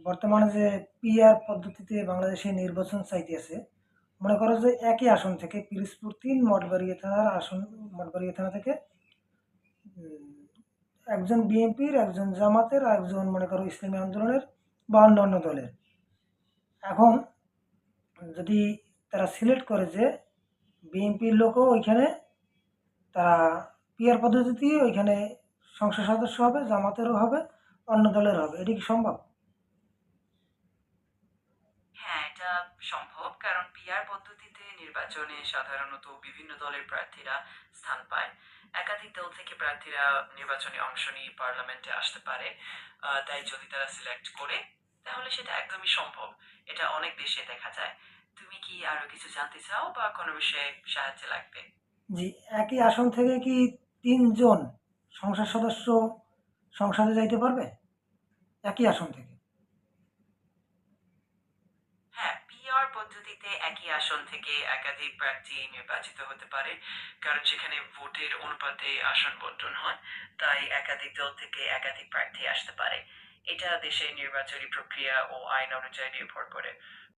বর্তমানে যে পিআর পদ্ধতিতে বাংলাদেশে নির্বাচন চাইতেছে, মনে করো যে একই আসন থেকে পিরোজপুর ৩ মঠবাড়িয়া থানা থেকে উম, একজন বিএনপির, একজন জামাতের, আর একজন মনে করো ইসলামী আন্দোলনের বা অন্যান্য দলের। এখন যদি তারা সিলেক্ট করে যে বিএনপির লোকও ওইখানে তারা পিআর পদ্ধতিতে ওইখানে সংসদ সদস্য হবে, জামাতেরও হবে, অন্য দলের হবে, এটি কি সম্ভব? হ্যাঁ, এটা সম্ভব, কারণ পিআর পদ্ধতিতে নির্বাচনে সাধারণত বিভিন্ন দলের প্রার্থীরা স্থান পায়। একাধিক দল থেকে প্রার্থীরা নির্বাচনে অংশ নিয়ে পার্লামেন্টে আসতে পারে। তাই যদি তারা সিলেক্ট করে, তাহলে সেটা একদমই সম্ভব। এটা অনেক দেশে দেখা যায়। তুমি কি আরো কিছু জানতে চাও বা কোনো বিষয়ে সাহায্য লাগবে? জি, একই আসন থেকে কি ৩ জন সংসদ সদস্য সংসদে যাইতে পারবে? একই আসন থেকে? হ্যাঁ, পিআর পদ্ধতিতে একই আসন থেকে একাধিক প্রার্থী নির্বাচিত হতে পারে, কারণ সেখানে ভোটের অনুপাতে আসন বন্টন হয়। তাই একাধিক দল থেকে একাধিক প্রার্থী আসতে পারে। এটা দেশের নির্বাচনী প্রক্রিয়া ও আইন অনুযায়ী নির্ভর করে।